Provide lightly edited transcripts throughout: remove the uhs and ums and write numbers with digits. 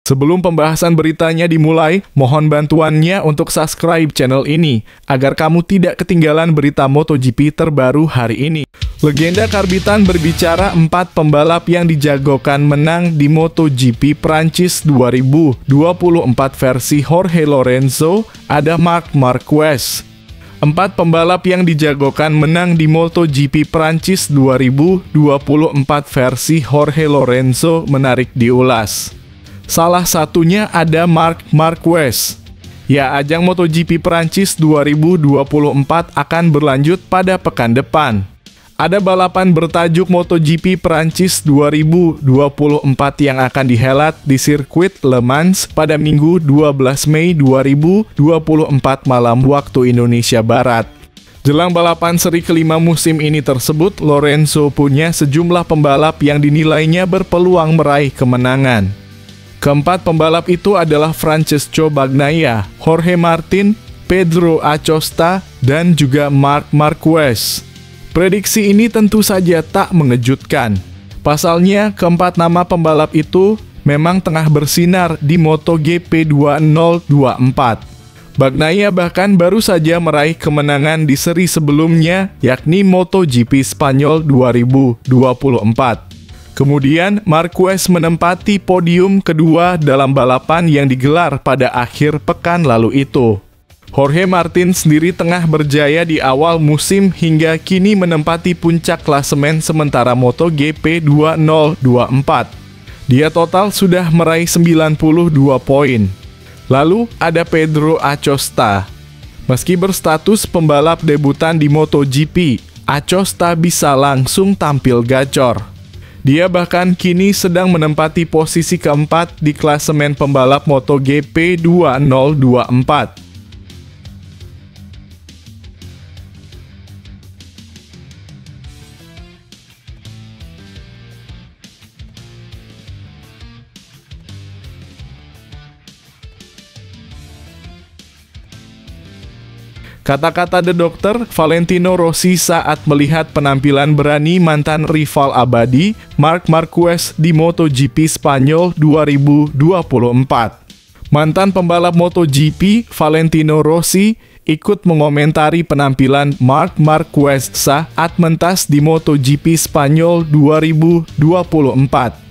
Sebelum pembahasan beritanya dimulai, mohon bantuannya untuk subscribe channel ini, agar kamu tidak ketinggalan berita MotoGP terbaru hari ini. Legenda karbitan berbicara 4 pembalap yang dijagokan menang di MotoGP Prancis 2024 versi Jorge Lorenzo, ada Marc Marquez. 4 pembalap yang dijagokan menang di MotoGP Prancis 2024 versi Jorge Lorenzo menarik diulas. Salah satunya ada Marc Marquez. Ya, ajang MotoGP Prancis 2024 akan berlanjut pada pekan depan. Ada balapan bertajuk MotoGP Prancis 2024 yang akan dihelat di sirkuit Le Mans pada Minggu 12 Mei 2024 malam waktu Indonesia Barat. Jelang balapan seri kelima musim ini tersebut, Lorenzo punya sejumlah pembalap yang dinilainya berpeluang meraih kemenangan. Keempat pembalap itu adalah Francesco Bagnaia, Jorge Martin, Pedro Acosta, dan juga Marc Marquez. Prediksi ini tentu saja tak mengejutkan. Pasalnya, keempat nama pembalap itu memang tengah bersinar di MotoGP 2024. Bagnaia bahkan baru saja meraih kemenangan di seri sebelumnya, yakni MotoGP Spanyol 2024. Kemudian, Marquez menempati podium kedua dalam balapan yang digelar pada akhir pekan lalu itu. Jorge Martin sendiri tengah berjaya di awal musim hingga kini menempati puncak klasemen sementara MotoGP 2024. Dia total sudah meraih 92 poin. Lalu ada Pedro Acosta. Meski berstatus pembalap debutan di MotoGP, Acosta bisa langsung tampil gacor. Dia bahkan kini sedang menempati posisi keempat di klasemen pembalap MotoGP 2024. Kata-kata The Doctor, Valentino Rossi saat melihat penampilan berani mantan rival abadi, Marc Marquez di MotoGP Spanyol 2024. Mantan pembalap MotoGP, Valentino Rossi, ikut mengomentari penampilan Marc Marquez saat mentas di MotoGP Spanyol 2024.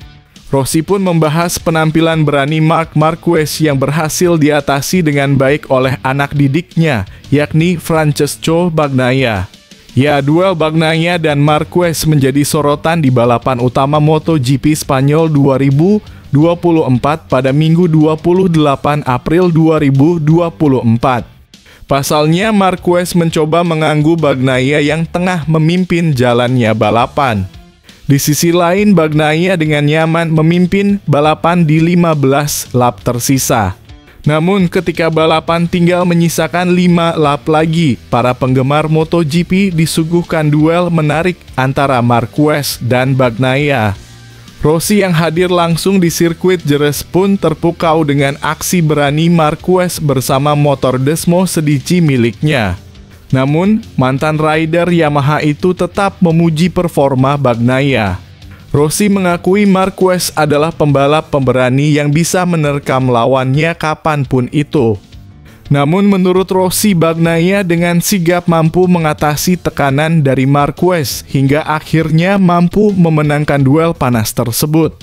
Rossi pun membahas penampilan berani Marc Marquez yang berhasil diatasi dengan baik oleh anak didiknya, yakni Francesco Bagnaia. Ya, duel Bagnaia dan Marquez menjadi sorotan di balapan utama MotoGP Spanyol 2024 pada Minggu 28 April 2024. Pasalnya, Marquez mencoba mengganggu Bagnaia yang tengah memimpin jalannya balapan. Di sisi lain, Bagnaia dengan nyaman memimpin balapan di 15 lap tersisa. Namun, ketika balapan tinggal menyisakan 5 lap lagi, para penggemar MotoGP disuguhkan duel menarik antara Marquez dan Bagnaia. Rossi yang hadir langsung di sirkuit Jerez pun terpukau dengan aksi berani Marquez bersama motor Desmo Sedici miliknya. Namun, mantan rider Yamaha itu tetap memuji performa Bagnaia. Rossi mengakui Marquez adalah pembalap pemberani yang bisa menerkam lawannya kapanpun itu. Namun menurut Rossi, Bagnaia dengan sigap mampu mengatasi tekanan dari Marquez hingga akhirnya mampu memenangkan duel panas tersebut.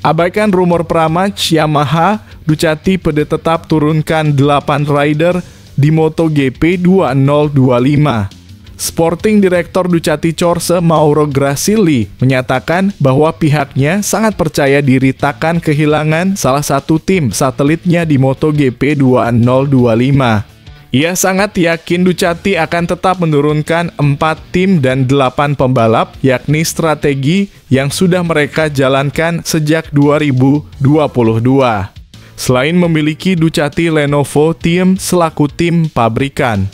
Abaikan rumor pramatch Yamaha, Ducati pada tetap turunkan 8 rider di MotoGP 2025. Sporting Director Ducati Corse Mauro Grassilli menyatakan bahwa pihaknya sangat percaya diri takkan kehilangan salah satu tim satelitnya di MotoGP 2025. Ia sangat yakin Ducati akan tetap menurunkan 4 tim dan 8 pembalap, yakni strategi yang sudah mereka jalankan sejak 2022. Selain memiliki Ducati Lenovo Team selaku tim pabrikan,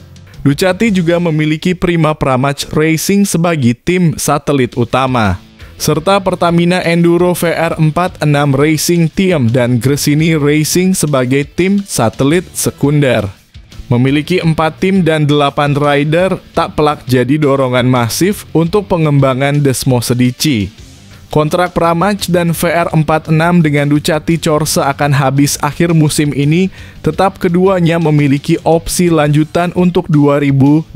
Ducati juga memiliki Prima Pramac Racing sebagai tim satelit utama, serta Pertamina Enduro VR46 Racing Team dan Gresini Racing sebagai tim satelit sekunder. Memiliki 4 tim dan 8 rider, tak pelak jadi dorongan masif untuk pengembangan Desmosedici. Kontrak Pramac dan VR46 dengan Ducati Corsa akan habis akhir musim ini, tetap keduanya memiliki opsi lanjutan untuk 2025.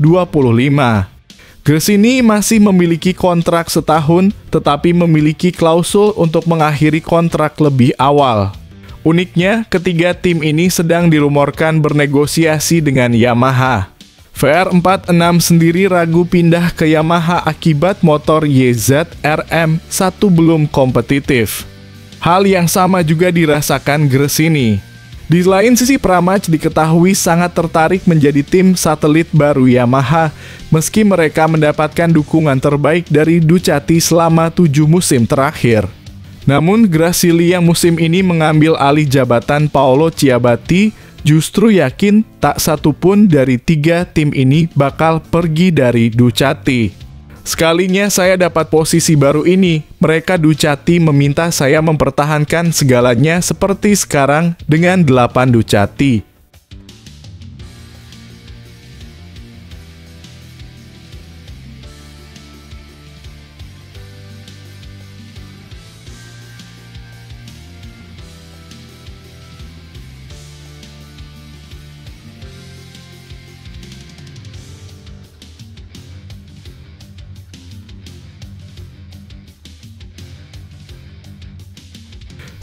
Gresini masih memiliki kontrak setahun, tetapi memiliki klausul untuk mengakhiri kontrak lebih awal. Uniknya, ketiga tim ini sedang dirumorkan bernegosiasi dengan Yamaha. VR46 sendiri ragu pindah ke Yamaha akibat motor YZ-RM1 belum kompetitif. Hal yang sama juga dirasakan Gresini. Di lain sisi, Pramac diketahui sangat tertarik menjadi tim satelit baru Yamaha, meski mereka mendapatkan dukungan terbaik dari Ducati selama 7 musim terakhir. Namun, Grasilia musim ini mengambil alih jabatan Paolo Ciabatti, justru yakin tak satu pun dari 3 tim ini bakal pergi dari Ducati. Sekalinya saya dapat posisi baru ini, mereka Ducati meminta saya mempertahankan segalanya seperti sekarang dengan 8 Ducati.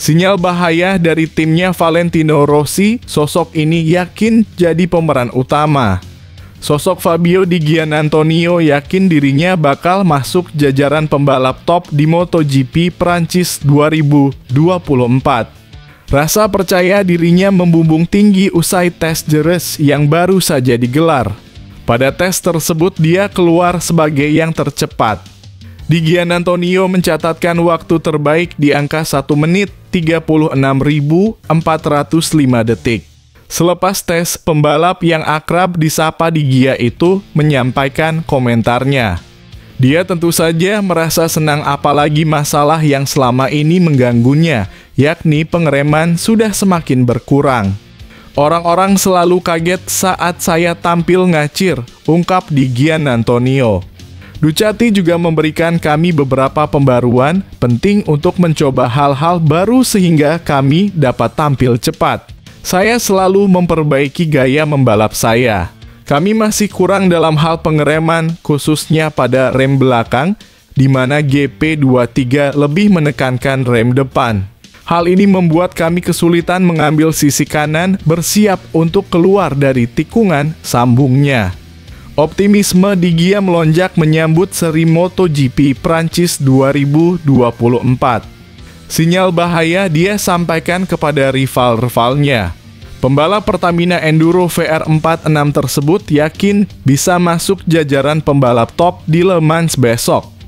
Sinyal bahaya dari timnya Valentino Rossi, sosok ini yakin jadi pemeran utama. Sosok Fabio Di Giannantonio yakin dirinya bakal masuk jajaran pembalap top di MotoGP Prancis 2024. Rasa percaya dirinya membumbung tinggi usai tes Jerez yang baru saja digelar. Pada tes tersebut dia keluar sebagai yang tercepat. Di Giannantonio mencatatkan waktu terbaik di angka 1 menit 36.405 detik. Selepas tes, pembalap yang akrab disapa Di Gia itu menyampaikan komentarnya. Dia tentu saja merasa senang apalagi masalah yang selama ini mengganggunya, yakni pengereman sudah semakin berkurang. Orang-orang selalu kaget saat saya tampil ngacir, ungkap Di Giannantonio. Ducati juga memberikan kami beberapa pembaruan penting untuk mencoba hal-hal baru sehingga kami dapat tampil cepat. Saya selalu memperbaiki gaya membalap saya. Kami masih kurang dalam hal pengereman, khususnya pada rem belakang, di mana GP23 lebih menekankan rem depan. Hal ini membuat kami kesulitan mengambil sisi kanan bersiap untuk keluar dari tikungan, sambungnya. Optimisme Di Gia melonjak menyambut seri MotoGP Prancis 2024. Sinyal bahaya dia sampaikan kepada rival-rivalnya. Pembalap Pertamina Enduro VR46 tersebut yakin bisa masuk jajaran pembalap top di Le Mans besok.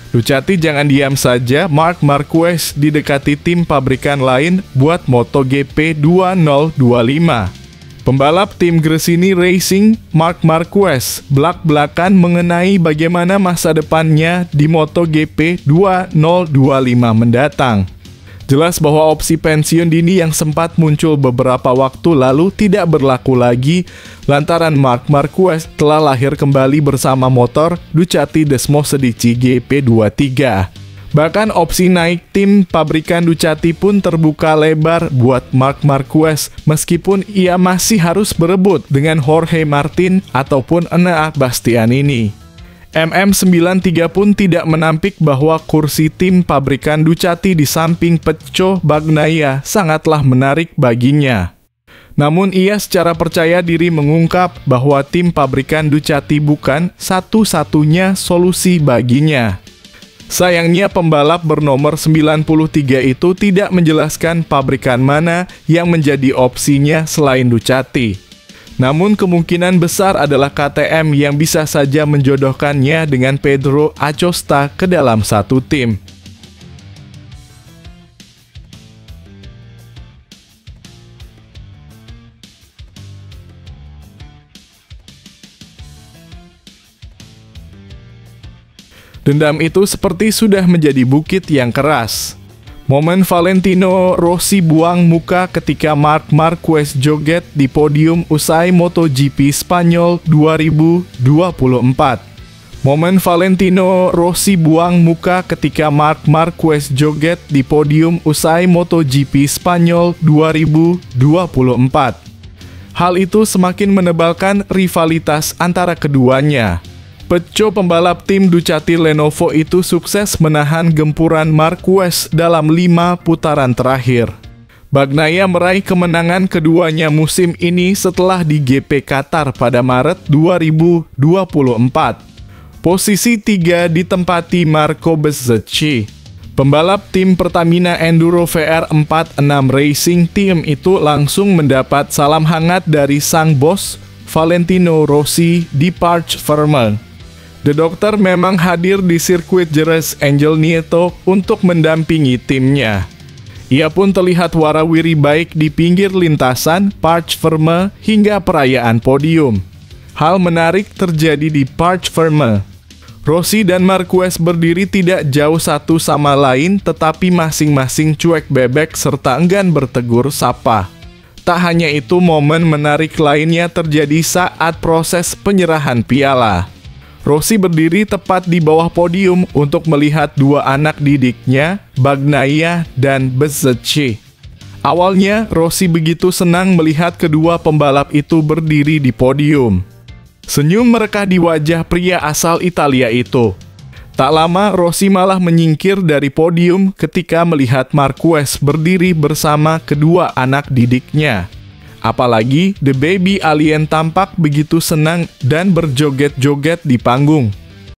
Ducati jangan diam saja, Marc Marquez didekati tim pabrikan lain buat MotoGP 2025. Pembalap tim Gresini Racing, Marc Marquez, belak-belakan mengenai bagaimana masa depannya di MotoGP 2025 mendatang. Jelas bahwa opsi pensiun dini yang sempat muncul beberapa waktu lalu tidak berlaku lagi lantaran Marc Marquez telah lahir kembali bersama motor Ducati Desmosedici GP23. Bahkan opsi naik tim pabrikan Ducati pun terbuka lebar buat Marc Marquez meskipun ia masih harus berebut dengan Jorge Martin ataupun Enea Bastianini. MM93 pun tidak menampik bahwa kursi tim pabrikan Ducati di samping Pecco Bagnaia sangatlah menarik baginya. Namun ia secara percaya diri mengungkap bahwa tim pabrikan Ducati bukan satu-satunya solusi baginya. Sayangnya pembalap bernomor 93 itu tidak menjelaskan pabrikan mana yang menjadi opsinya selain Ducati. Namun kemungkinan besar adalah KTM yang bisa saja menjodohkannya dengan Pedro Acosta ke dalam satu tim. Dendam itu seperti sudah menjadi bukit yang keras. Momen Valentino Rossi buang muka ketika Marc Marquez joget di podium usai MotoGP Spanyol 2024. Momen Valentino Rossi buang muka ketika Marc Marquez joget di podium usai MotoGP Spanyol 2024. Hal itu semakin menebalkan rivalitas antara keduanya. Peco pembalap tim Ducati Lenovo itu sukses menahan gempuran Marquez dalam 5 putaran terakhir. Bagnaia meraih kemenangan keduanya musim ini setelah di GP Qatar pada Maret 2024. Posisi 3 ditempati Marco Bezzecchi. Pembalap tim Pertamina Enduro VR46 Racing Team itu langsung mendapat salam hangat dari sang bos, Valentino Rossi di Parc Ferme. The Doctor memang hadir di sirkuit Jerez Angel Nieto untuk mendampingi timnya. Ia pun terlihat warawiri baik di pinggir lintasan, Parc Ferme, hingga perayaan podium. Hal menarik terjadi di Parc Ferme. Rossi dan Marquez berdiri tidak jauh satu sama lain, tetapi masing-masing cuek bebek serta enggan bertegur sapa. Tak hanya itu, momen menarik lainnya terjadi saat proses penyerahan piala. Rossi berdiri tepat di bawah podium untuk melihat dua anak didiknya, Bagnaia dan Bezzecchi. Awalnya, Rossi begitu senang melihat kedua pembalap itu berdiri di podium. Senyum merekah di wajah pria asal Italia itu. Tak lama, Rossi malah menyingkir dari podium ketika melihat Marquez berdiri bersama kedua anak didiknya. Apalagi The Baby Alien tampak begitu senang dan berjoget-joget di panggung.